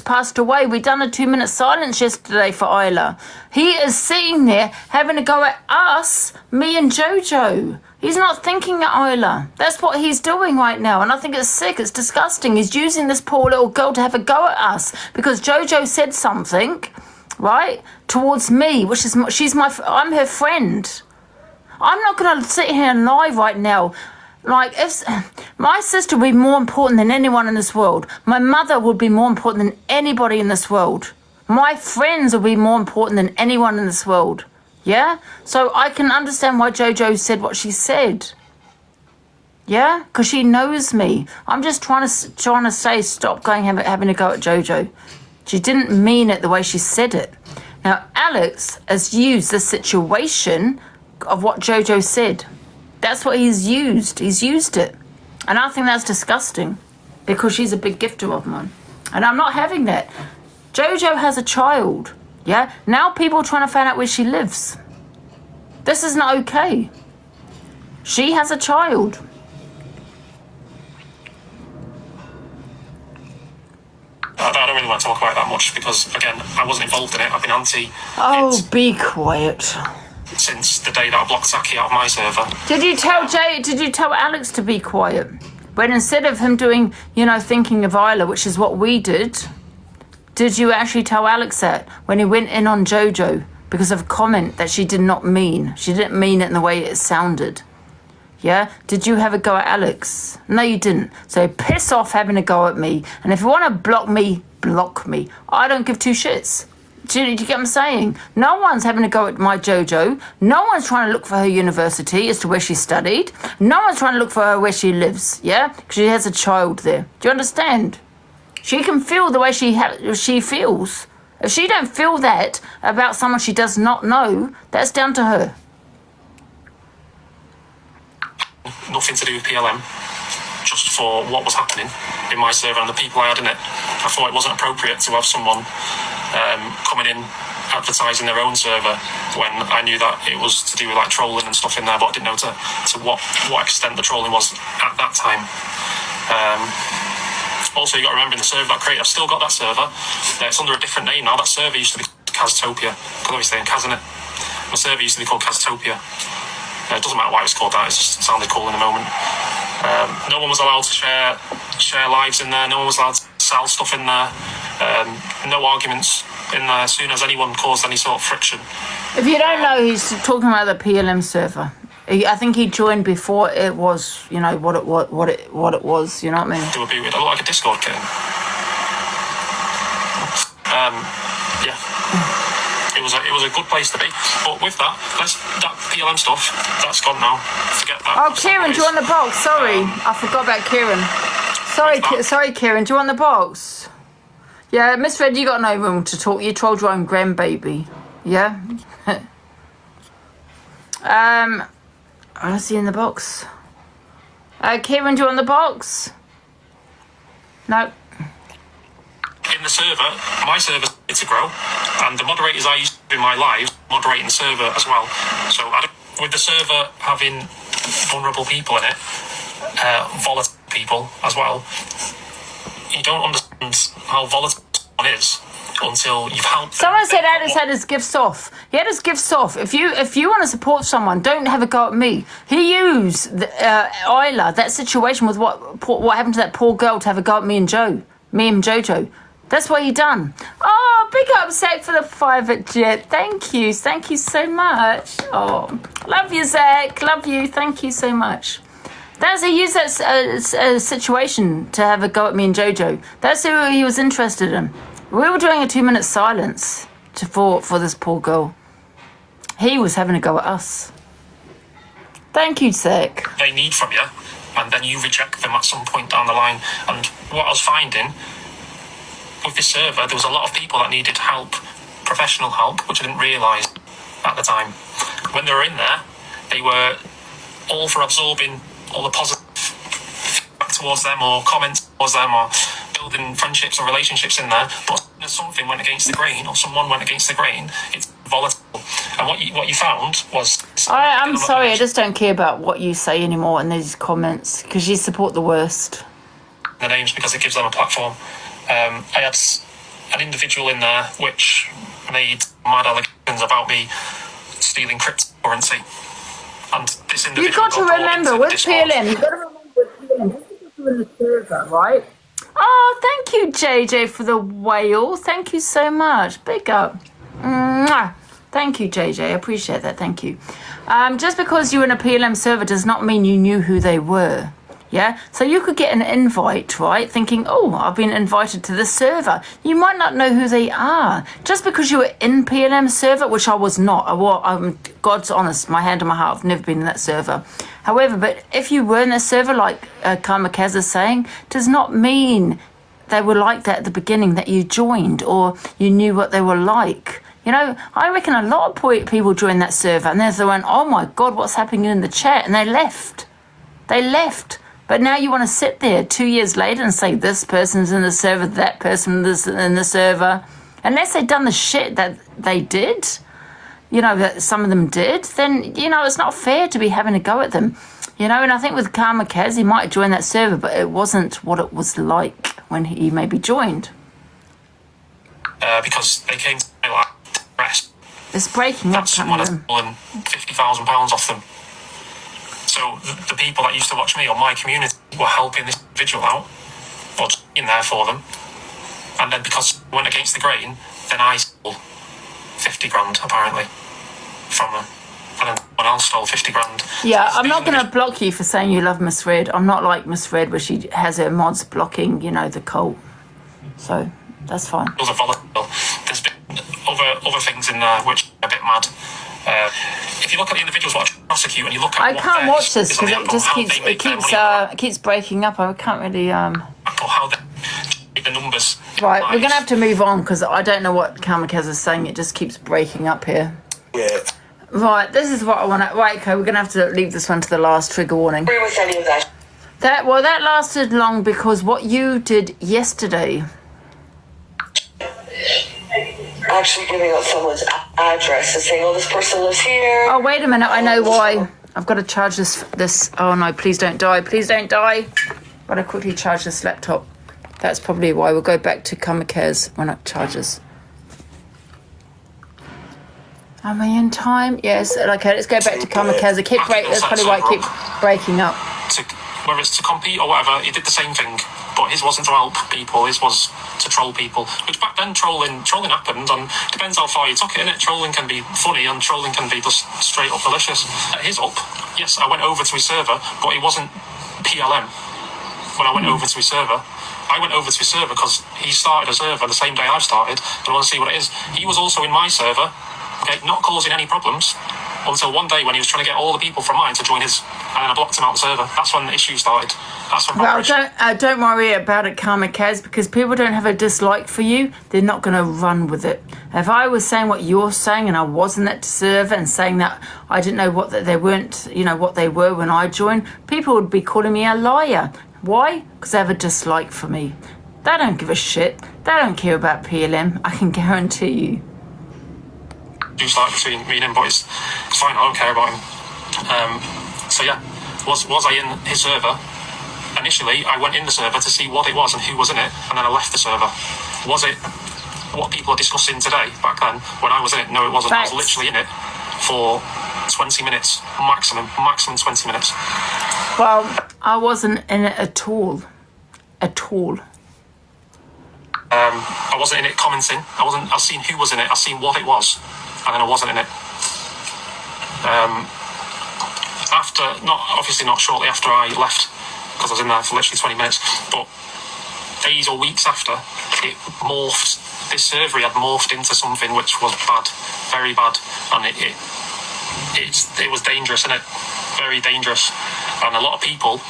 passed away. We done a 2-minute silence yesterday for Isla. He is sitting there having a go at us, me and Jojo. He's not thinking at Isla. That's what he's doing right now. And I think it's sick. It's disgusting. He's using this poor little girl to have a go at us because Jojo said something, right, towards me, which is, I'm her friend. I'm not going to sit here and lie right now. Like, if my sister would be more important than anyone in this world. My mother would be more important than anybody in this world. My friends would be more important than anyone in this world. Yeah? So I can understand why Jojo said what she said. Yeah? Because she knows me. I'm just trying to say stop having a go at Jojo. She didn't mean it the way she said it. Now, Alex has used the situation of what Jojo said. That's what he's used. He's used it. And I think that's disgusting because she's a big gifter of mine. And I'm not having that. Jojo has a child. Yeah? Now people are trying to find out where she lives. This is not okay. She has a child. I don't really want to talk about it that much because, again, I wasn't involved in it. I've been anti. Oh, be quiet. Since the day that I blocked Saki out of my server. Did you tell Alex to be quiet? When instead of him doing, thinking of Isla, which is what we did you actually tell Alex that when he went in on Jojo because of a comment that she did not mean? She didn't mean it in the way it sounded. Yeah? Did you have a go at Alex? No, you didn't. So piss off having a go at me. And if you want to block me, block me. I don't give two shits. Do you get what I'm saying? No one's having a go at my Jojo. No one's trying to look for her university as to where she studied. No one's trying to look for her where she lives. Yeah? Because she has a child there. Do you understand? She can feel the way she feels. If she don't feel that about someone she does not know, that's down to her. Nothing to do with PLM, just for what was happening in my server and the people I had in it. I thought it wasn't appropriate to have someone coming in advertising their own server when I knew that it was to do with like trolling and stuff in there, but I didn't know to what extent the trolling was at that time. Also, you got to remember in the server that I created, I've still got that server. It's under a different name now. That server used to be Kaztopia, because obviously in Kaz, innit? My server used to be called Kaztopia. It doesn't matter why it was called that, it just sounded cool in the moment. No one was allowed to share lives in there, no one was allowed to sell stuff in there, no arguments in there as soon as anyone caused any sort of friction. If you don't know, he's talking about the PLM server. I think he joined before it was, what it was, you know what I mean? Do a boot with, I look like a Discord kitten. Yeah. It was a good place to be. But with that PLM stuff, that's gone now. Forget that. Oh, Kieran, do you want the box? Sorry, I forgot about Kieran. Sorry, Kieran, do you want the box? Yeah, Miss Red, you got no room to talk. You trolled your own grandbaby. Yeah? I see in the box. Kieran, do you want the box? No. In the server, my server's to grow, and the moderators I used to do in my lives moderating the server as well. So with the server having vulnerable people in it, volatile people as well, you don't understand how volatile one is until you've helped. Someone said Alex had his gifts off. He had his gifts off. If you want to support someone, don't have a go at me. He used Isla, that situation with what happened to that poor girl, to have a go at me and Jojo. That's what he done. Oh, big up, Zach, for the private jet. Thank you so much. Oh, love you, Zach. Love you. Thank you so much. He used that situation to have a go at me and Jojo. That's who he was interested in. We were doing a 2-minute silence for this poor girl. He was having a go at us. Thank you, Zach. They need from you, and then you reject them at some point down the line. And what I was finding with this server, there was a lot of people that needed help, professional help, which I didn't realise at the time. When they were in there, they were all for absorbing all the positive feedback towards them, or comments towards them, or building friendships or relationships in there. But if something went against the grain, or someone went against the grain, it's volatile. And what you found was... I'm sorry, I just don't care about what you say anymore in these comments, because you support the worst. The names, because it gives them a platform. I had an individual in there which made mad allegations about me stealing cryptocurrency. And this individual You've got to brought remember into with Discord. PLM, you've got to remember with PLM, just because you're in the server, right? Oh, thank you, JJ, for the whale. Thank you so much. Big up. Mwah. Thank you, JJ. I appreciate that. Thank you. Just because you're in a PLM server does not mean you knew who they were. Yeah, so you could get an invite, right? Thinking, oh, I've been invited to this server. You might not know who they are. Just because you were in PLM server, which I was not. I'm God's honest, my hand on my heart, I've never been in that server. However, but if you were in that server, like Kamikaze is saying, does not mean they were like that at the beginning, that you joined or you knew what they were like. You know, I reckon a lot of people joined that server and then they went, oh my God, what's happening in the chat? And they left. They left. But now you want to sit there 2 years later and say this person's in the server, that person is in the server. Unless they've done the shit that they did, you know, that some of them did, then, you know, it's not fair to be having a go at them. You know, and I think with Kamikaze, he might have joined that server, but it wasn't what it was like when he maybe joined. Because they came to me like, rest. It's breaking up, Someone has stolen £50,000 off them. So the people that used to watch me or my community were helping this individual out, or just in there for them. And then because I went against the grain, then I stole 50 grand apparently from them. And then someone else stole 50 grand. Yeah, So I'm not going to block you for saying you love Miss Red. I'm not like Miss Red where she has her mods blocking, you know, the cult. So that's fine. Those are volatile. There's been other things in there which are a bit mad. If you look at the individuals what I prosecute and you look at I can't watch this because it just keeps breaking up. I can't really or how they the numbers. Right, we're gonna have to move on because I don't know what Kamikaze is saying. It just keeps breaking up here. Yeah. Right, this is what I want to. Right, okay, we're gonna have to leave this one to the last. Trigger warning. Agree with any of that. That lasted long because what you did yesterday. Actually giving out someone's address and saying, oh, this person lives here. Oh, wait a minute, I know why. I've got to charge this. Oh no, please don't die. Please don't die. Gotta quickly charge this laptop. That's probably why. We'll go back to Kamikaze when it charges. Am I in time? Yes. Okay, let's go back to Kamikaze. That's probably why it keeps breaking up. Whether it's to compete or whatever, he did the same thing. But his wasn't to help people, his was to troll people. Which back then, trolling happened, and depends how far you took it, innit? Trolling can be funny, and trolling can be just straight up malicious. His up, yes, I went over to his server, but he wasn't PLM when I went over to his server. I went over to his server because he started a server the same day I started, and I want to see what it is. He was also in my server, okay, not causing any problems, until one day when he was trying to get all the people from mine to join his, and then I blocked him out of the server. That's when the issue started. That's when. Well, don't worry about it, Kamikaze, because people don't have a dislike for you. They're not going to run with it. If I was saying what you're saying, and I was in that server and saying that I didn't know what that they weren't, you know, what they were when I joined, people would be calling me a liar. Why? Because they have a dislike for me. They don't give a shit. They don't care about PLM. I can guarantee you. Like between me and him, but it's fine. I don't care about him. So yeah, was I in his server? Initially, I went in the server to see what it was and who was in it, and then I left the server. Was it what people are discussing today? Back then, when I was in it, no, it wasn't. Facts. I was literally in it for 20 minutes maximum 20 minutes. Well, I wasn't in it at all. I wasn't in it commenting. I've seen who was in it. I've seen what it was, and then I wasn't in it. After, not shortly after I left, because I was in there for literally 20 minutes, but days or weeks after, it morphed. This server had morphed into something which was bad, very bad, and it was dangerous, innit? Very dangerous, and a lot of people.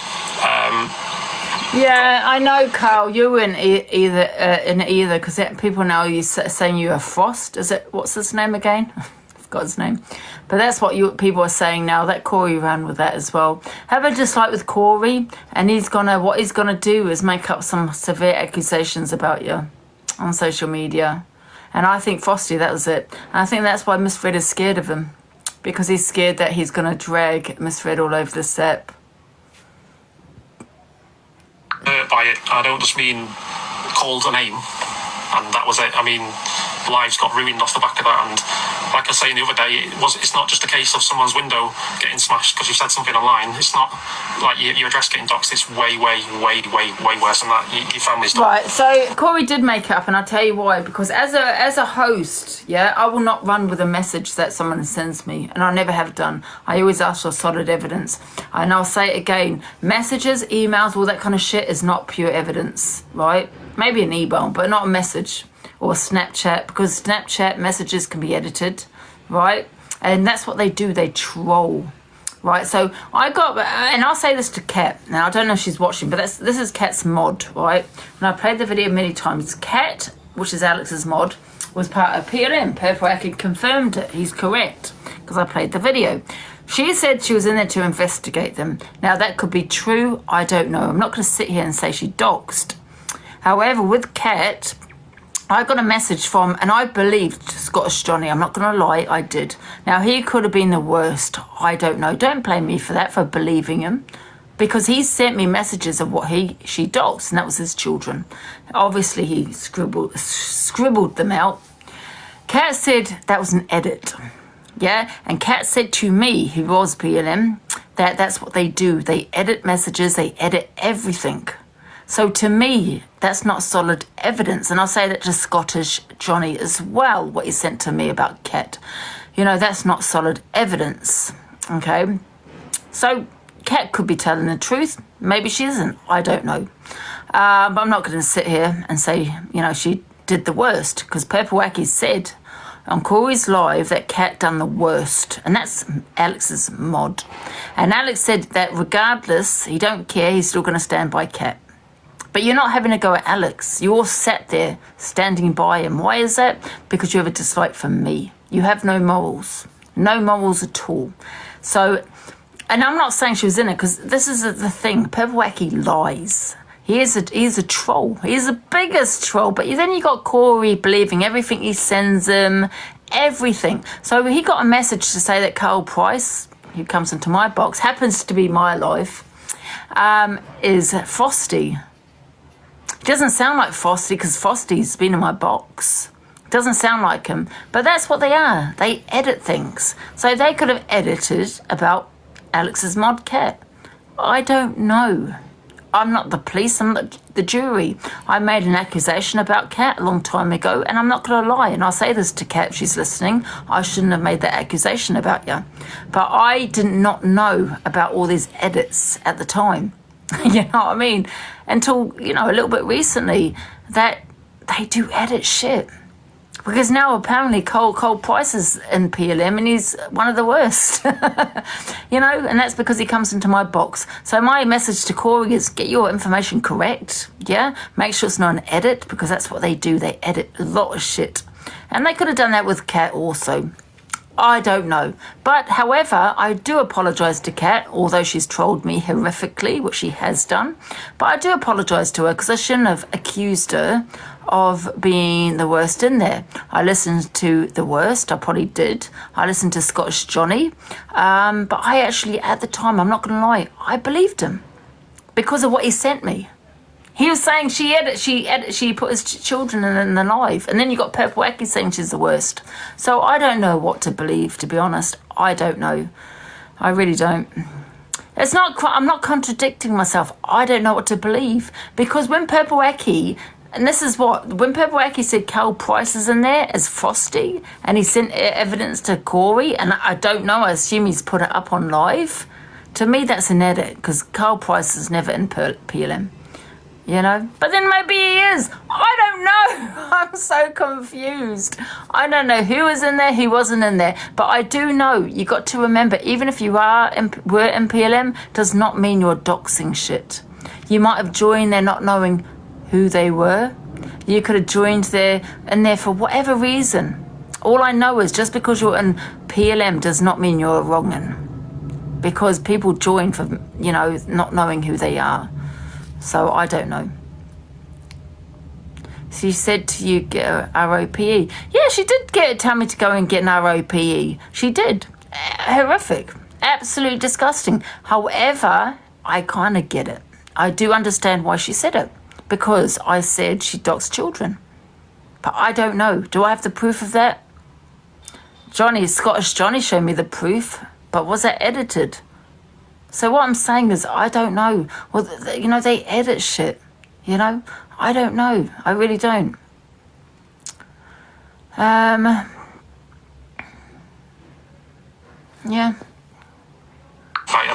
Yeah, I know, Carl. You were in either because people now you saying you are Frost. Is it? What's his name again? I forgot his name. But that's what people are saying now. That Corey ran with that as well. Have a dislike with Corey, and what he's gonna do is make up some severe accusations about you on social media. And I think Frosty, that was it. And I think that's why Miss Fred is scared of him, because he's scared that he's gonna drag Miss Fred all over the set. By it, I don't just mean called a name. and that was it. I mean, lives got ruined off the back of that. And like I was saying the other day, it's not just a case of someone's window getting smashed because you've said something online. It's not like your address getting doxed. It's way worse than that. Your family's done. Right, so Corey did make it up, and I'll tell you why. Because as a host, yeah, I will not run with a message that someone sends me, and I never have done. I always ask for solid evidence. And I'll say it again, messages, emails, all that kind of shit is not pure evidence, right? Maybe an email, but not a message. Or Snapchat, because Snapchat messages can be edited, right? And that's what they do, they troll, right? So I got, and I'll say this to Kat, now I don't know if she's watching, but this is Kat's mod, right? And I played the video many times. Kat, which is Alex's mod, was part of PLM. Purple Aki confirmed it, he's correct, because I played the video. She said she was in there to investigate them. Now that could be true, I don't know. I'm not going to sit here and say she doxed. However, with Kat, I got a message from, and I believed Scottish Johnny. I'm not going to lie, I did. Now, he could have been the worst. I don't know. Don't blame me for that, for believing him. Because he sent me messages of what she doxed, and that was his children. Obviously, he scribbled them out. Kat said that was an edit. Yeah? And Kat said to me, who was PLM, that that's what they do. They edit messages. They edit everything. So to me, that's not solid evidence. And I'll say that to Scottish Johnny as well, what he sent to me about Kat. You know, that's not solid evidence, okay? So Kat could be telling the truth. Maybe she isn't. I don't know. But I'm not going to sit here and say, you know, she did the worst. Because Purple Wacky said on Corey's Live that Kat done the worst. And that's Alex's mod. And Alex said that regardless, he don't care. He's still going to stand by Kat. But you're not having a go at Alex. You all sat there standing by him. Why is that? Because you have a dislike for me. You have no morals. No morals at all. So, and I'm not saying she was in it, because this is the thing. Purple Wacky lies. He is a troll. He is the biggest troll. But then you got Corey believing everything he sends him. Everything. So he got a message to say that Carl Price, who comes into my box, happens to be my life, is Frosty. It doesn't sound like Frosty because Frosty's been in my box. It doesn't sound like him. But that's what they are. They edit things. So they could have edited about Alex's mod Kat. I don't know. I'm not the police. I'm not the jury. I made an accusation about Kat a long time ago, and I'm not going to lie. And I'll say this to Kat if she's listening. I shouldn't have made that accusation about you. But I did not know about all these edits at the time. You know what I mean? Until, you know, a little bit recently, that they do edit shit. Because now apparently Cole Price is in PLM and he's one of the worst. You know, and that's because he comes into my box. So my message to Corey is get your information correct. Yeah? Make sure it's not an edit, because that's what they do. They edit a lot of shit. And they could have done that with Kat also. I don't know. But, however, I do apologise to Kat, although she's trolled me horrifically, which she has done. But I do apologise to her because I shouldn't have accused her of being the worst in there. I listened to the worst. I probably did. I listened to Scottish Johnny. But I actually, at the time, I'm not going to lie, I believed him because of what he sent me. He was saying she put his children in the live. And then you got Purple Wacky saying she's the worst. So I don't know what to believe, to be honest. I don't know. I really don't. It's not. I'm not contradicting myself. I don't know what to believe. Because when Purple Wacky, and this is when Purple Wacky said Carl Price is in there as Frosty, and he sent evidence to Corey, and I don't know, I assume he's put it up on live. To me, that's an edit, because Carl Price is never in PLM. You know, but then maybe he is. I don't know. I'm so confused. I don't know who was in there, who wasn't in there. But I do know, you got to remember, even if you were in PLM, does not mean you're doxing shit. You might have joined there not knowing who they were. You could have joined there for whatever reason. All I know is just because you're in PLM does not mean you're wronging. Because people join for, you know, not knowing who they are. So I don't know. She said to you, get a ROPE. Yeah, she did tell me to go and get an ROPE. She did. Horrific. Absolutely disgusting. However, I kind of get it. I do understand why she said it. Because I said she doxed children. But I don't know. Do I have the proof of that? Scottish Johnny showed me the proof, but was it edited? So what I'm saying is, I don't know. Well, they edit shit, I don't know. I really don't. Yeah. Like,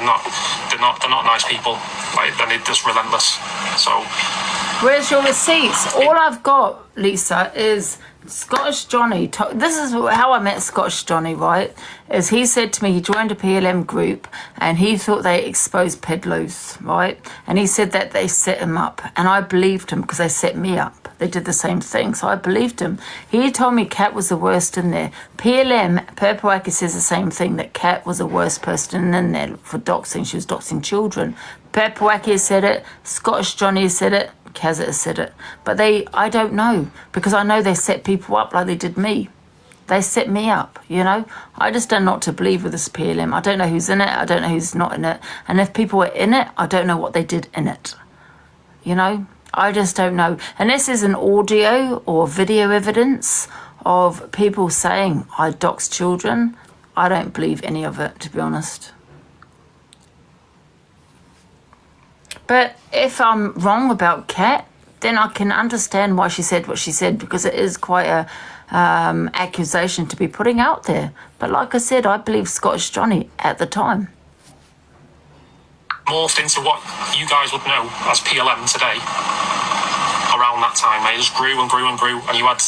they're not nice people. Like, they're just relentless. So. Where's your receipts? All I've got, Lisa, is Scottish Johnny. This is how I met Scottish Johnny, right? Is he said to me he joined a PLM group and he thought they exposed peddlers, right? And he said that they set him up. And I believed him because they set me up. They did the same thing. So I believed him. He told me Kat was the worst in there. PLM, Perpetuaki says the same thing, that Kat was the worst person in there for doxing. She was doxing children. Perpetuaki said it. Scottish Johnny said it. Kazza said it. But I don't know, because I know they set people up like they did me. They set me up, I just don't know what to believe with this PLM. I don't know who's in it. I don't know who's not in it. And if people were in it, I don't know what they did in it. I just don't know. Unless there's an audio or video evidence of people saying I dox children, I don't believe any of it, to be honest. But if I'm wrong about Kat, then I can understand why she said what she said, because it is quite a accusation to be putting out there. But like I said, I believe Scottish Johnny at the time. Morphed into what you guys would know as PLM today. Around that time, it just grew and grew and grew, and you had.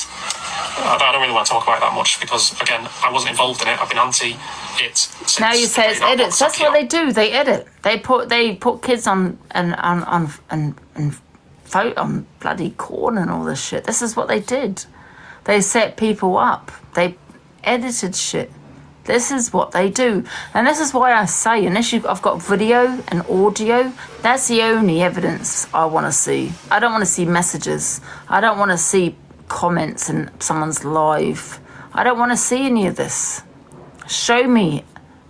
I don't really want to talk about it that much because, again, I wasn't involved in it. I've been anti it since. Now you say it's edits. That's what they do. They edit. They put kids on bloody corn and all this shit. This is what they did. They set people up. They edited shit. This is what they do. And this is why I say, unless I've got video and audio, that's the only evidence I want to see. I don't want to see messages. I don't want to see comments in someone's live. I don't want to see any of this. Show me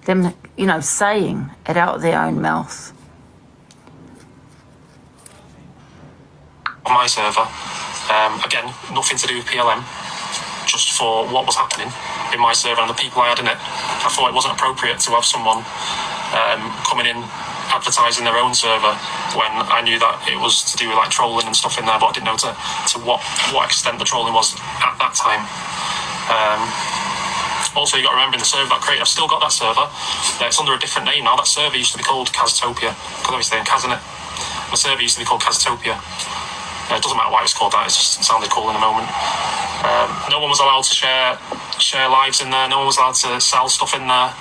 them, saying it out of their own mouth. On my server, again, nothing to do with PLM, just for what was happening in my server and the people I had in it. I thought it wasn't appropriate to have someone coming in advertising their own server when I knew that it was to do with like trolling and stuff in there, but I didn't know to what extent the trolling was at that time. Also, you got to remember, in the server that I created, I've still got that server. It's under a different name now. That server used to be called Kaztopia, because obviously I'm Kaz in it. My server used to be called Kaztopia. It doesn't matter why it's called that, it just sounded cool in the moment. No one was allowed to share lives in there, no one was allowed to sell stuff in there.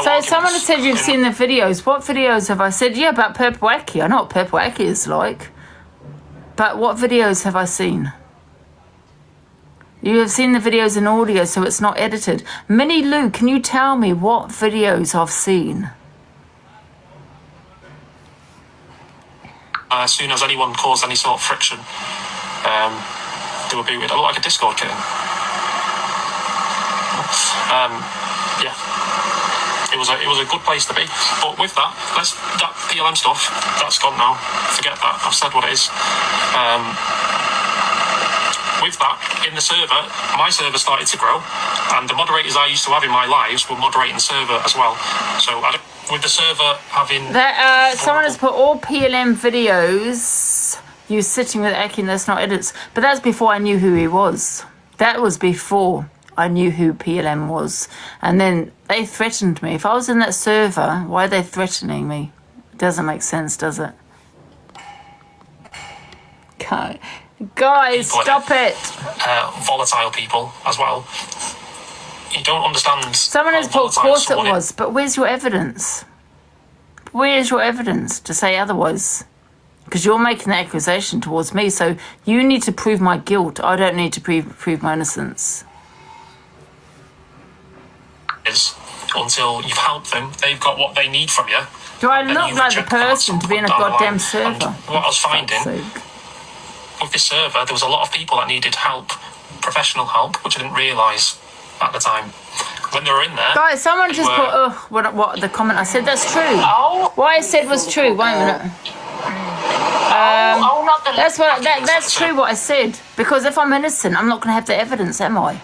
So someone has said you've seen the videos. What videos have I said? Yeah, about Perpetuaki. I know what Perpetuaki is like. But what videos have I seen? You have seen the videos in audio, so it's not edited. Minnie Lou, can you tell me what videos I've seen? As soon as anyone caused any sort of friction, they were booted. I look like a Discord kitten. Yeah, it was a good place to be. But with that PLM stuff, that's gone now. Forget that. I've said what it is. With that, in the server, my server started to grow, and the moderators I used to have in my lives were moderating the server as well. So with the server having... someone has put all PLM videos, you sitting with Aki, and that's not edits. But that's before I knew who he was. That was before I knew who PLM was. And then they threatened me. If I was in that server, why are they threatening me? It doesn't make sense, does it? Okay. Guys, stop it. Volatile people as well. You don't understand. Someone has put, of course it was, but where's your evidence? Where's your evidence to say otherwise? Because you're making the accusation towards me, so you need to prove my guilt. I don't need to prove my innocence. Until you've helped them, they've got what they need from you. Do I look like the person to be in a goddamn server? And what I was finding... With this server, there was a lot of people that needed help, professional help, which I didn't realise at the time. When they were in there... Guys, someone just put, what the comment I said, that's true. What I said was true. Wait a minute. Oh not the. That's true what I said. Because if I'm innocent, I'm not going to have the evidence, am I?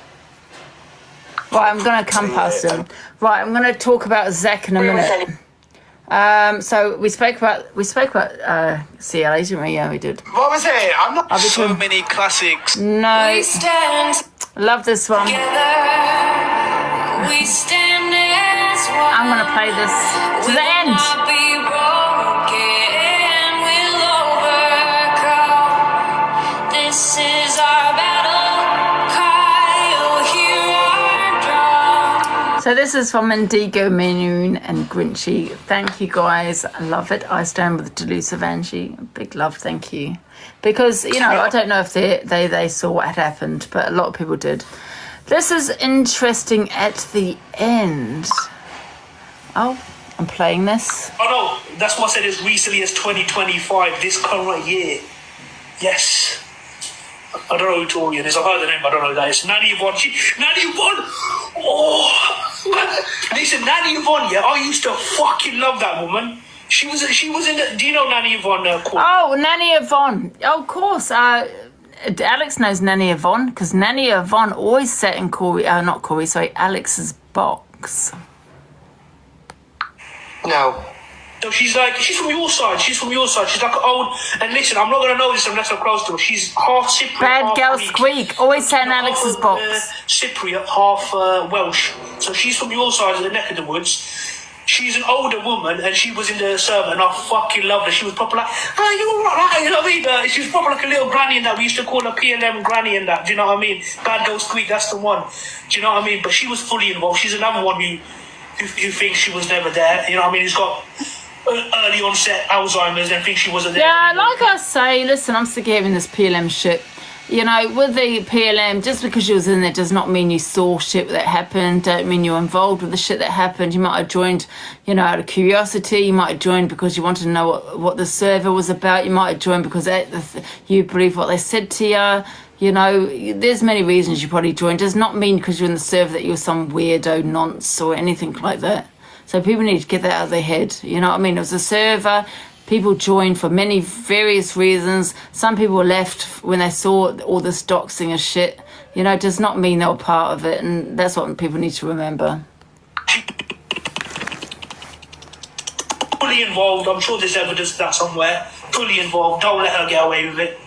Right, I'm going to come past him. Right, I'm going to talk about Zach in a minute. So we spoke about CLA, didn't we? Yeah, we did. What was it? I'm not. So many classics. No, We stand love this one. together. We stand as one. I'm going to play this to the end. Not be broken. We'll overcome. This is our battle cry. Oh, hear our drum. So this is from Indigo, Minoon and Grinchy. Thank you guys. I love it. I stand with Delusive Angie. Big love, thank you. Because, you know, I don't know if they saw what had happened, but a lot of people did. This is interesting at the end. Oh, I'm playing this. Oh no, that's what I said as recently as 2025, this current year. Yes. I don't know who Torian is. I've heard the name, but I don't know who that is. Nanny Yvonne. Nanny Yvonne! Oh! Listen, Nanny Yvonne, yeah, I used to fucking love that woman. She was in the... Do you know Nanny Yvonne? Oh, Nanny Yvonne. Oh, of course. Alex knows Nanny Yvonne because Nanny Yvonne always sat in Alex's box. No. So she's from your side. She's from your side. She's like old. And listen, I'm not going to know this unless I'm close to her. She's half Cypriot. Bad half girl Greek. squeak. Always sat in Alex's box. Cypriot, half Welsh. So she's from your side of the neck of the woods. She's an older woman and she was in the server and I fucking loved her. She was proper like, oh, you alright, you know what I mean? She was proper like a little granny and that. We used to call her PLM granny and that. Do you know what I mean? Bad girl squeak, that's the one. Do you know what I mean? But she was fully involved. She's another one who thinks she was never there. You know what I mean? He's got early onset Alzheimer's and thinks she wasn't there. Yeah, like I say, listen, I'm sick of hearing this PLM shit. You know, with the PLM, just because you was in there does not mean you saw shit that happened, don't mean you're involved with the shit that happened. You might have joined, you know, out of curiosity. You might have joined because you wanted to know what the server was about. You might have joined because you believe what they said to you. You know, there's many reasons you probably joined. Does not mean because you're in the server that you're some weirdo nonce or anything like that. So people need to get that out of their head. You know what I mean? It was a server. People joined for many various reasons. Some people left when they saw all this doxing and shit. You know, it does not mean they were part of it. And that's what people need to remember. Fully involved. I'm sure there's evidence of that somewhere. Fully involved. Don't let her get away with it.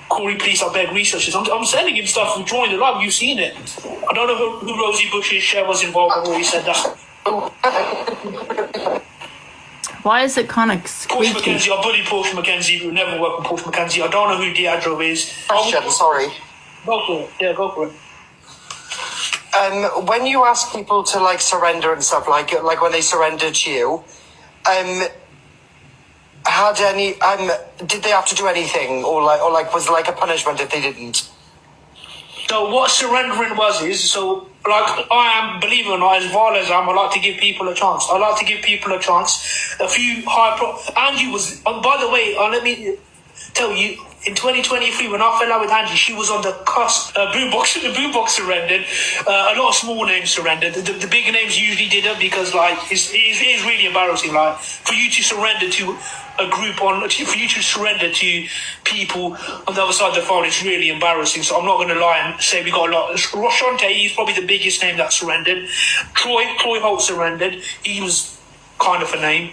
Corey, please, I beg, research this. I'm sending him stuff from Drawing the Love. You've seen it. I don't know who Rosie Bush's share was involved. I've already said that. Why is it kind of Porsche squeaky? Mackenzie, I bully Porsche Mackenzie, who never worked with Porsche Mackenzie. I don't know who Diadro is. Question, sorry. Go for it. Yeah, go for it. When you ask people to like surrender and stuff, like when they surrendered to you, did they have to do anything, or was there like a punishment if they didn't? So what surrendering is, so like I am, believe it or not, as vile as I am, I like to give people a chance. A few Angie was, by the way, let me tell you, in 2023, when I fell out with Angie, she was on the cusp. Boombox surrendered. A lot of small names surrendered. The big names usually didn't because, like, it's really embarrassing. Like, for you to surrender to a group for you to surrender to people on the other side of the phone, it's really embarrassing. So I'm not going to lie and say we got a lot. Roshante, he's probably the biggest name that surrendered. Troy Holt surrendered. He was kind of a name.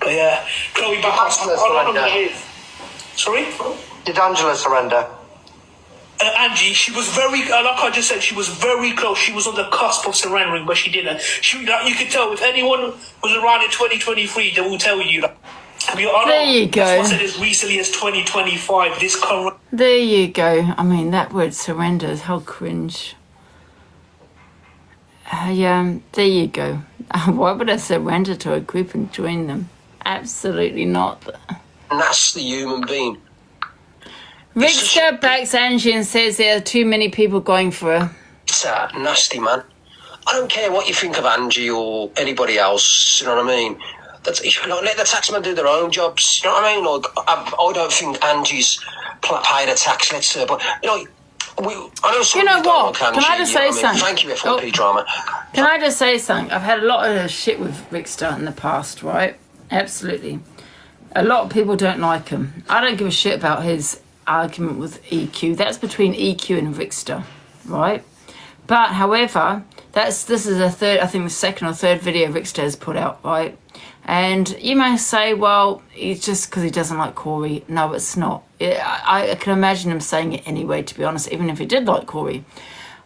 But yeah, Chloe Backus. I don't know who it is. Sorry? Did Angela surrender? Angie, she was very, like I just said, she was very close. She was on the cusp of surrendering, but she didn't. You could tell if anyone was around in 2023, they will tell you. There you go. That's what I said as recently as 2025. This current. There you go. I mean, that word surrender is how cringe. Yeah, there you go. Why would I surrender to a group and join them? Absolutely not. Nasty human being. Richter backs Angie and says there are too many people going for her. It's nasty, man. I don't care what you think of Angie or anybody else, you know what I mean? Let the taxmen do their own jobs, you know what I mean? Like, I don't think Angie's paid a tax, let's say, but, you know, I know some you know what? Can I just say something? Thank you, F1P drama. Can I just say something? I've had a lot of shit with Rickster in the past, right? Absolutely. A lot of people don't like him. I don't give a shit about his argument with EQ. That's between EQ and Rickster, right? But however, this is I think the second or third video Rickster has put out, right? And you may say, well, it's just because he doesn't like Corey. No, it's not. I can imagine him saying it anyway, to be honest, even if he did like Corey.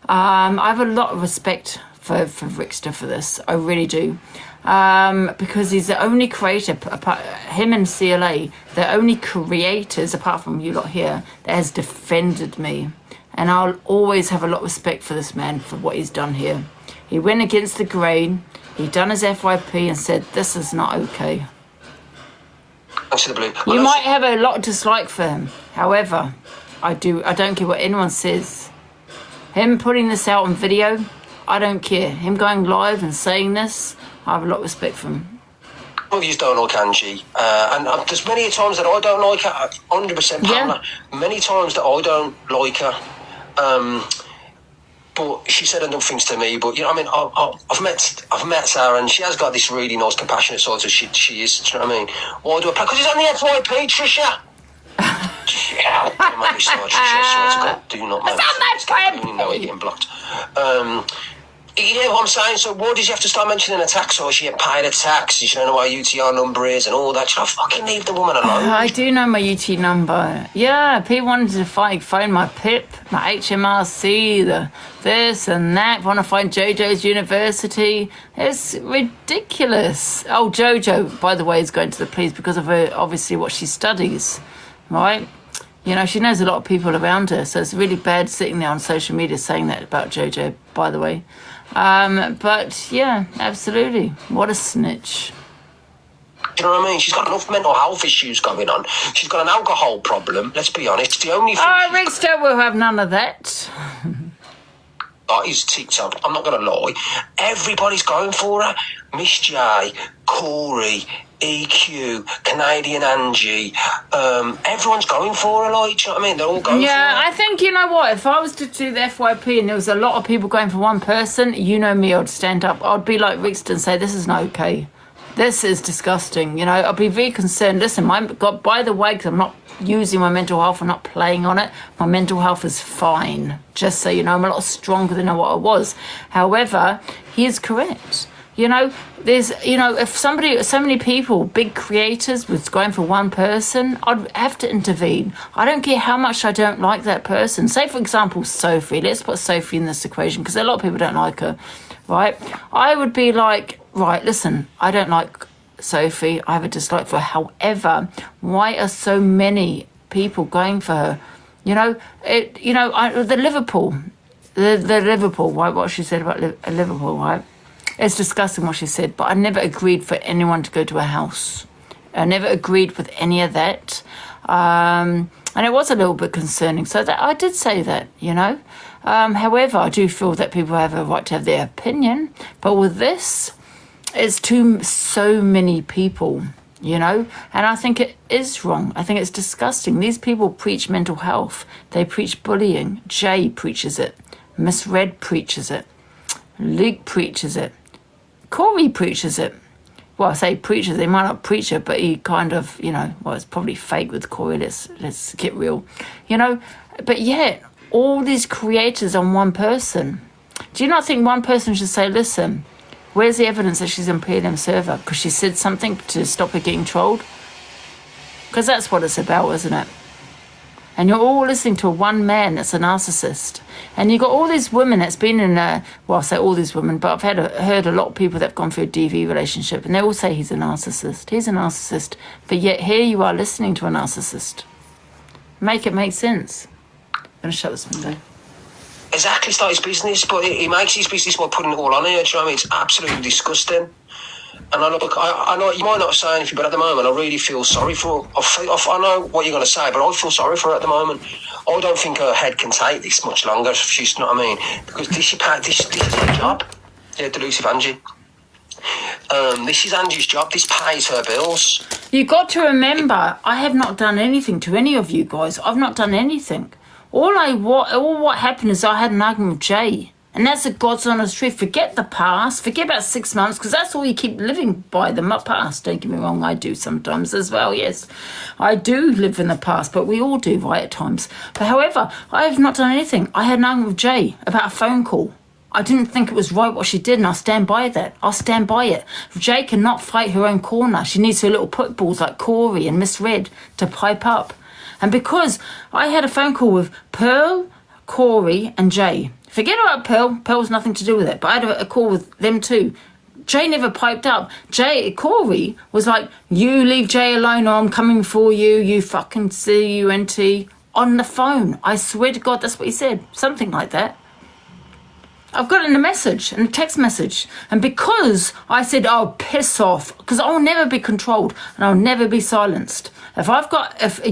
I have a lot of respect for Rickster for this. I really do. Because he's the only creator, him and CLA, the only creators, apart from you lot here, that has defended me. And I'll always have a lot of respect for this man for what he's done here. He went against the grain. He done his FYP and said, this is not okay. You might have a lot of dislike for him. However, I don't care what anyone says. Him putting this out on video, I don't care. Him going live and saying this, I have a lot of respect for him. Some of you don't like Angie, and there's many times that I don't like her, 100% Pamela. Yeah. Many times that I don't like her, but she said enough things to me. But you know, I mean, I've met her, and she has got this really nice, compassionate side to she is. Do you know what I mean? Why do I play? Because it's on the FYP, Trisha. Yeah, don't make me start, Trisha. I swear to God, do not make me start. You know you're getting blocked. You know what I'm saying? So why did you have to start mentioning a tax, or she had paid a tax? You don't know what a UTR number is and all that. Should I fucking leave the woman alone? I do know my UT number. Yeah, people wanted to phone my PIP, my HMRC, this and that. Want to find JoJo's university. It's ridiculous. Oh, JoJo, by the way, is going to the police because of her, obviously what she studies, right? You know, she knows a lot of people around her, so it's really bad sitting there on social media saying that about JoJo, by the way. But yeah, absolutely. What a snitch. Do you know what I mean? She's got enough mental health issues going on. She's got an alcohol problem, let's be honest. The only thing Rickster will have none of that. Is TikTok. I'm not going to lie. Everybody's going for her. Miss J, Corey, EQ, Canadian Angie, everyone's going for her, like, do you know what I mean? They're all going for her. Yeah, I think, you know what, if I was to do the FYP and there was a lot of people going for one person, you know me, I'd stand up. I'd be like Rickster and say, this is not okay. This is disgusting. You know, I'd be very concerned. Listen, by the way, because I'm not using my mental health, I'm not playing on it. My mental health is fine. Just so you know, I'm a lot stronger than what I was. However, he is correct. You know, there's, you know, if so many people, big creators, was going for one person, I'd have to intervene. I don't care how much I don't like that person. Say, for example, Sophie. Let's put Sophie in this equation because a lot of people don't like her, right? I would be like, right, listen, I don't like Sophie. I have a dislike for her. However, why are so many people going for her? You know, the Liverpool, right, what she said about Liverpool, right? It's disgusting what she said, but I never agreed for anyone to go to a house. I never agreed with any of that. And it was a little bit concerning. So that I did say that, you know. However, I do feel that people have a right to have their opinion. But with this, it's so many people, you know. And I think it is wrong. I think it's disgusting. These people preach mental health. They preach bullying. Jay preaches it. Miss Red preaches it. Luke preaches it. Corey preaches it. Well, I say preaches, he might not preach it, but he kind of, you know, well, it's probably fake with Corey, let's get real. You know, but yet, all these creators on one person. Do you not think one person should say, listen, where's the evidence that she's on PLM server? Because she said something to stop her getting trolled? Because that's what it's about, isn't it? And you're all listening to one man that's a narcissist. And you've got all these women that's been in a, well, I say all these women, but I've heard a lot of people that have gone through a DV relationship, and they all say he's a narcissist. He's a narcissist. But yet here you are listening to a narcissist. Make it make sense. I'm going to shut this window. Exactly, it's not his business, but he makes his business by putting it all on here. Do you know what I mean? It's absolutely disgusting. And I know you might not say anything, but at the moment I really feel sorry for her. I know what you're going to say, but I feel sorry for her at the moment. I don't think her head can take this much longer. She's, you know what I mean? Because this is her job. Yeah, Delusive Angie. This is Angie's job. This pays her bills. You got to remember, I have not done anything to any of you guys. I've not done anything. All what happened is I had an argument with Jay. And that's the God's honest truth. Forget the past. Forget about 6 months, because that's all you keep living by, the past. Don't get me wrong, I do sometimes as well, yes. I do live in the past, but we all do, right, at times. But however, I have not done anything. I had an argument with Jay about a phone call. I didn't think it was right what she did, and I'll stand by that. I'll stand by it. Jay cannot fight her own corner. She needs her little pit bulls like Corey and Miss Red to pipe up. And because I had a phone call with Pearl, Corey and Jay. Forget about Pearl. Pearl's nothing to do with it. But I had a call with them too. Jay never piped up. Corey was like, you leave Jay alone or I'm coming for you. You fucking CUNT. On the phone. I swear to God, that's what he said. Something like that. I've got it in a message, in a text message. And because I said, oh, piss off, because I'll never be controlled and I'll never be silenced. If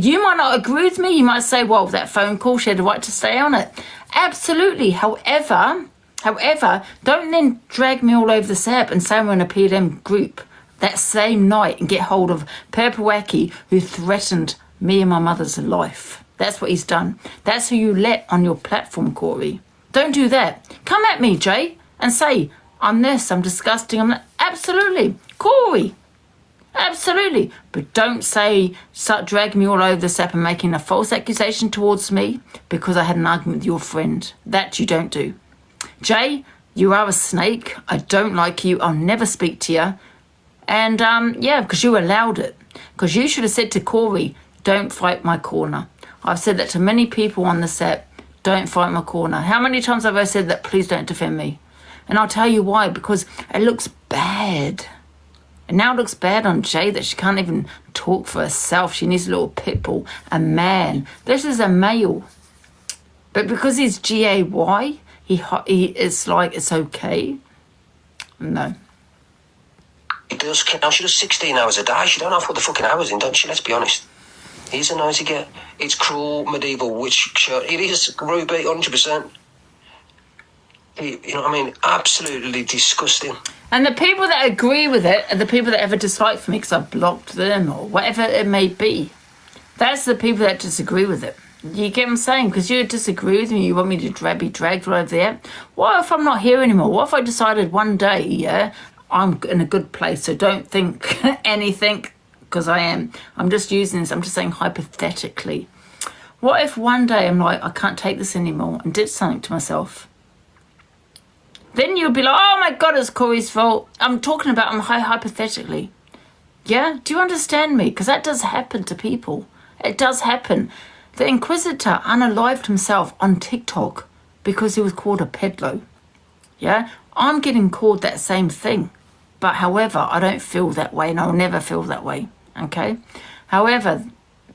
you might not agree with me, you might say, well, that phone call, she had the right to stay on it. Absolutely. However, don't then drag me all over this app and say we're in a PDM group that same night and get hold of Purple Wacky, who threatened me and my mother's life. That's what he's done. That's who you let on your platform, Corey. Don't do that. Come at me, Jay, and say, I'm this, I'm disgusting, I'm that. Absolutely. Corey. Absolutely. But don't start dragging me all over this app and making a false accusation towards me because I had an argument with your friend. That you don't do. Jay, you are a snake. I don't like you. I'll never speak to you. And, because you allowed it. Because you should have said to Corey, don't fight my corner. I've said that to many people on this app. Don't fight my corner. How many times have I said that? Please don't defend me. And I'll tell you why. Because it looks bad. And now it looks bad on Jay that she can't even talk for herself. She needs a little pit bull, a man. This is a male. But because he's GAY, he is like, it's okay. No. He does. Now she does 16 hours a day. She don't have to put the fucking hours in, don't she? Let's be honest. He's a nosy get. It's cruel, medieval witch shirt. It is, Ruby, 100%. You know what I mean? Absolutely disgusting. And the people that agree with it are the people that ever dislike me because I've blocked them or whatever it may be. That's the people that disagree with it. You get what I'm saying? Because you disagree with me, you want me to be dragged right over there. What if I'm not here anymore? What if I decided one day, I'm in a good place, so don't think anything, because I am. I'm just using this, I'm just saying hypothetically. What if one day I'm like, I can't take this anymore and did something to myself? Then you'll be like, oh my God, it's Corey's fault. I'm talking about, hypothetically. Yeah? Do you understand me? Because that does happen to people. It does happen. The Inquisitor unalived himself on TikTok because he was called a peddler. Yeah? I'm getting called that same thing. But however, I don't feel that way and I'll never feel that way. Okay? However,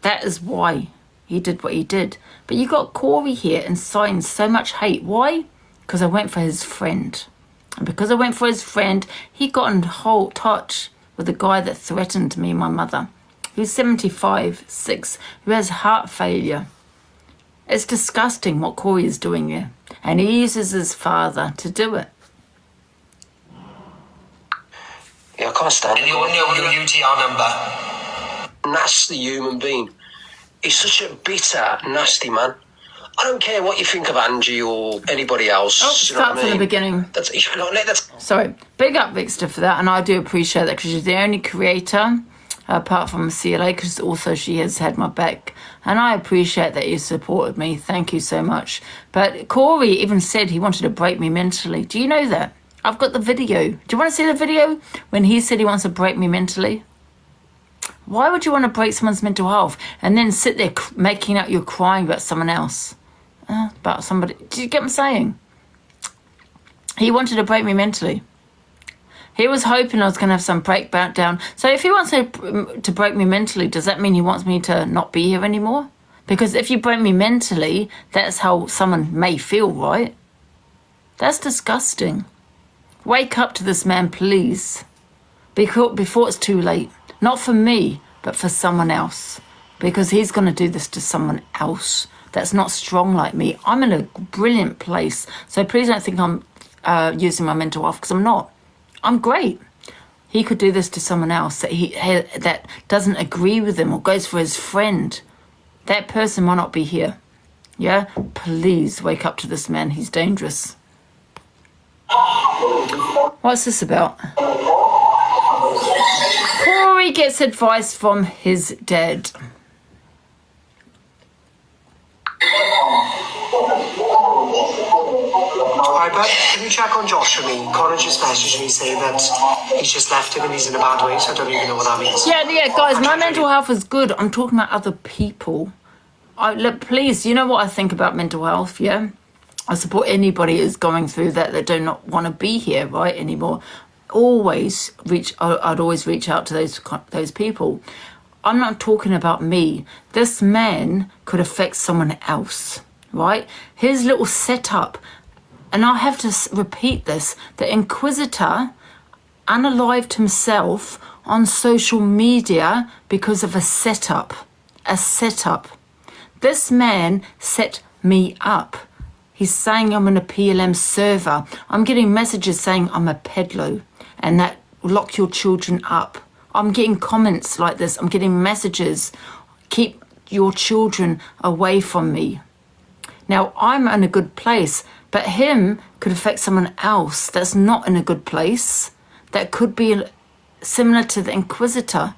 that is why he did what he did. But you got Corey here inciting so much hate. Why? Because I went for his friend. And because I went for his friend, he got in whole touch with the guy that threatened me and my mother. Who's 75, 6, who has heart failure. It's disgusting what Corey is doing there. And he uses his father to do it. Yeah, I can't stand it. Your UTR number. Nasty human being. He's such a bitter, nasty man. I don't care what you think of Angie or anybody else. Oh, start from the beginning. Sorry. Big up Vixter for that, and I do appreciate that because she's the only creator, apart from CLA, because also she has had my back. And I appreciate that you supported me. Thank you so much. But Corey even said he wanted to break me mentally. Do you know that? I've got the video. Do you want to see the video when he said he wants to break me mentally? Why would you want to break someone's mental health and then sit there making out you're crying about someone else? About somebody. Do you get what I'm saying? He wanted to break me mentally. He was hoping I was going to have some breakdown. So if he wants to break me mentally, does that mean he wants me to not be here anymore? Because if you break me mentally, that's how someone may feel, right? That's disgusting. Wake up to this man, please. Before it's too late. Not for me, but for someone else. Because he's going to do this to someone else that's not strong like me. I'm in a brilliant place. So please don't think I'm using my mental health, because I'm not. I'm great. He could do this to someone else that doesn't agree with him or goes for his friend. That person might not be here. Yeah? Please wake up to this man. He's dangerous. What's this about? Corey gets advice from his dad. Alright, but can you check on Josh for me? Connor just messaged me saying that he's just left him and he's in a bad way, so I don't even know what that means. Yeah, guys, my mental health is good. I'm talking about other people. Look, please, you know what I think about mental health, yeah? I support anybody who's going through that do not want to be here, right, anymore. I'd always reach out to those people. I'm not talking about me. This man could affect someone else, right? His little setup, and I have to repeat this, the Inquisitor unalived himself on social media because of a setup. A setup. This man set me up. He's saying I'm on a PLM server. I'm getting messages saying I'm a pedlo and that lock your children up. I'm getting comments like this. I'm getting messages. Keep your children away from me. Now, I'm in a good place, but him could affect someone else that's not in a good place. That could be similar to the Inquisitor.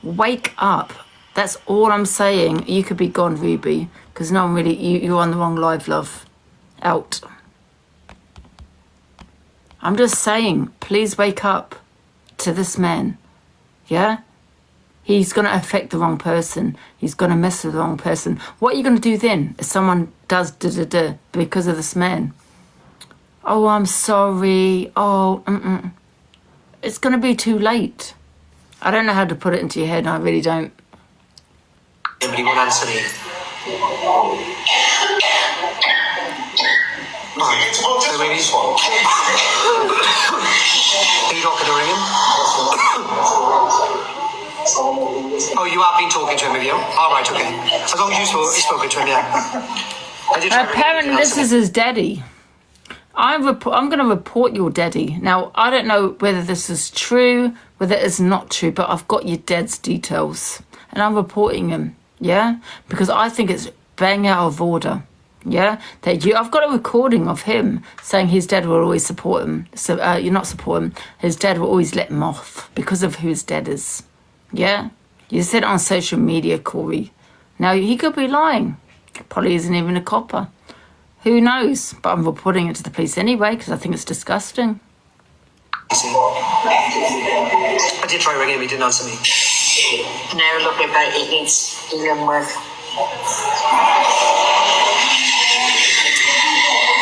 Wake up. That's all I'm saying. You could be gone, Ruby, because no one really, you're on the wrong live, love. Out. I'm just saying, please wake up to this man. Yeah? He's going to affect the wrong person. He's going to mess with the wrong person. What are you going to do then if someone does da-da-da because of this man? Oh, I'm sorry. Oh, It's going to be too late. I don't know how to put it into your head. I really don't. Anybody won't answer me. Alright, so maybe... Are you not going to ring him? Oh, you have been talking to him, have you? Alright, okay. As long as you've spoken to him, yeah. Apparently this is his daddy. I'm going to report your daddy. Now, I don't know whether this is true, whether it's not true, but I've got your dad's details. And I'm reporting him, yeah? Because I think it's bang out of order. Yeah, I've got a recording of him saying his dad will always support him. So you're not support him. His dad will always let him off because of who his dad is. Yeah, you said it on social media, Corey. Now he could be lying. Probably isn't even a copper. Who knows? But I'm reporting it to the police anyway because I think it's disgusting. I did try ringing him. He didn't answer me. No, look about it needs dealing with.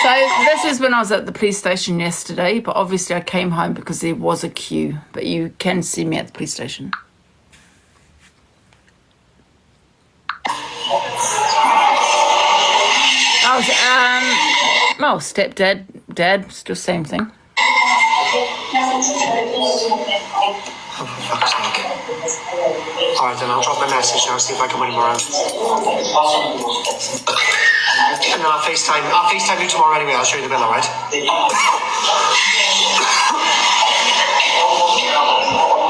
So this is when I was at the police station yesterday, but obviously I came home because there was a queue, but you can see me at the police station. Well, stepdad, dad, still same thing. Oh, for fuck's sake. Alright, then I'll drop my message now, see if I can win him around. And then I'll FaceTime you tomorrow anyway, I'll show you the bill, alright?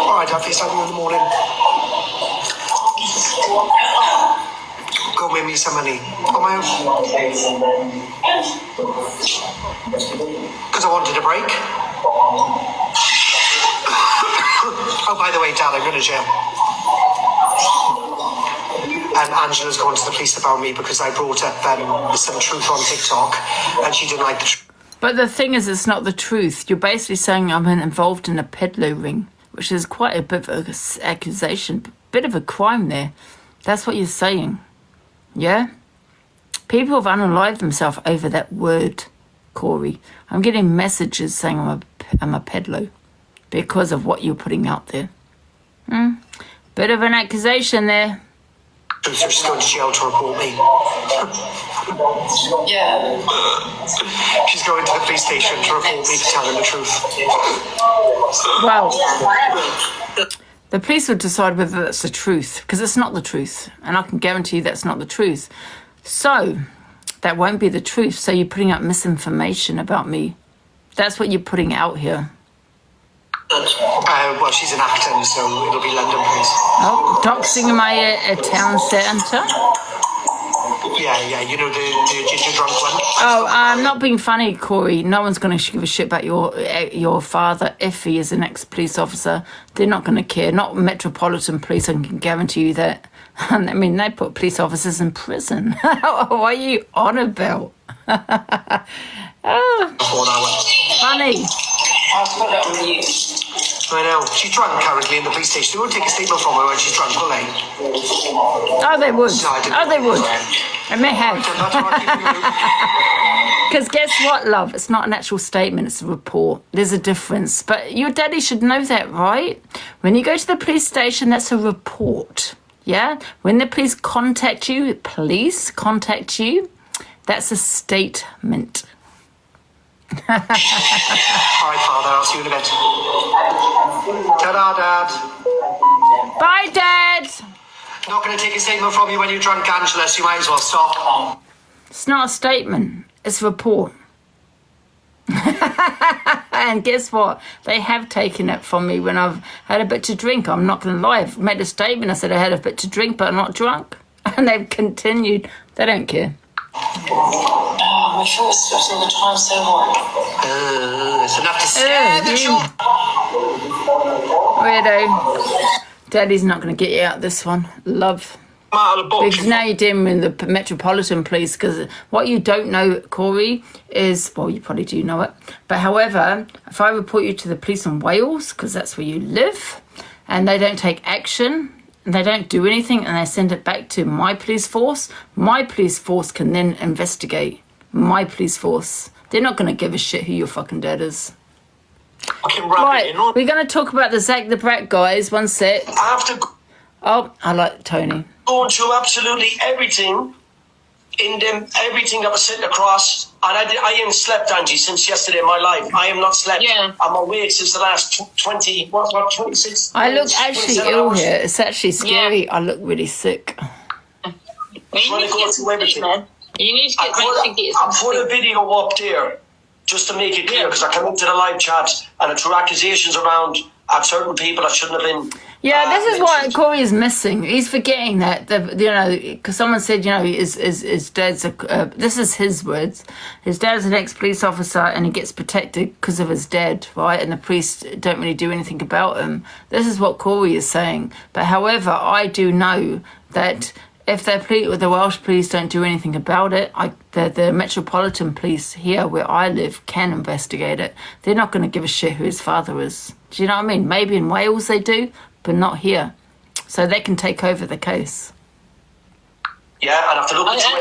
Alright, I'll FaceTime you in the morning. Go win me some money. On my own. Because I wanted a break. Oh, by the way, Dad, I'm going to jail. And Angela's gone to the police about me because I brought up some truth on TikTok and she didn't like the truth. But the thing is, it's not the truth. You're basically saying I'm involved in a peddler ring, which is quite a bit of an accusation, bit of a crime there. That's what you're saying. Yeah? People have unalived themselves over that word, Corey. I'm getting messages saying I'm a peddler because of what you're putting out there. Bit of an accusation there. She's going to jail to report me. Yeah. She's going to the police station to report me for telling the truth. Well, the police would decide whether that's the truth, because it's not the truth. And I can guarantee you that's not the truth. So, that won't be the truth. So you're putting out misinformation about me. That's what you're putting out here. Well, she's an actor, so it'll be London police. Oh, doxing my town centre. Yeah, you know the ginger drunk one. Oh, I'm not being funny, Corey. No one's going to give a shit about your father if he is an ex-police officer. They're not going to care. Not Metropolitan Police, I can guarantee you that. I mean, they put police officers in prison. What are you on about? Funny. I know. She's drunk currently in the police station. They won't take a statement from her when she's drunk, will they? Oh, they would. No, I didn't. Oh, they would. They may have. That's all right. Because guess what, love? It's not an actual statement, it's a report. There's a difference. But your daddy should know that, right? When you go to the police station, that's a report. Yeah? When the police contact you, that's a statement. All right, Father, I'll see you in a bit. Ta-da, Dad. Bye, Dad. Not going to take a statement from you when you're drunk, Angela, so you might as well stop. It's not a statement. It's a report. And guess what? They have taken it from me when I've had a bit to drink. I'm not going to lie. I've made a statement. I said I had a bit to drink, but I'm not drunk. And they've continued. They don't care. Oh, my foot is sweating all the time so hard. It's enough to scare the children. Weirdo. Daddy's not going to get you out this one. Love. Out of the box. Because now you're dealing with the Metropolitan Police. Because what you don't know, Corey, is... Well, you probably do know it. But however, if I report you to the police in Wales, because that's where you live, and they don't take action... They don't do anything and they send it back to my police force can then investigate. My police force. They're not going to give a shit who your fucking dad is. Fucking rabbit, Right, you know? we're going to talk about the Zach the Brat guys. One sec. After Oh, I like Tony. going through absolutely everything everything that was sent across, and I ain't slept, Angie, since yesterday in my life. I have not slept. Yeah. I'm awake since the last 26. I look actually 27 ill hours. here. It's actually scary. I look really sick. You need to get some sleep, man. You need to I get some put a sleep. video up there just to make it clear, because I come into the live chat and I threw accusations around at certain people that shouldn't have been. Yeah, this is what mentioned. Corey is missing. He's forgetting that, because someone said, his dad's, this is his words, his dad's an ex-police officer and he gets protected because of his dad, right? And the police don't really do anything about him. This is what Corey is saying. But however, I do know that if the Welsh police don't do anything about it, the Metropolitan Police here where I live can investigate it. They're not going to give a shit who his father is. Do you know what I mean? Maybe in Wales they do, but not here. So they can take over the case. Yeah, and I have to look into it.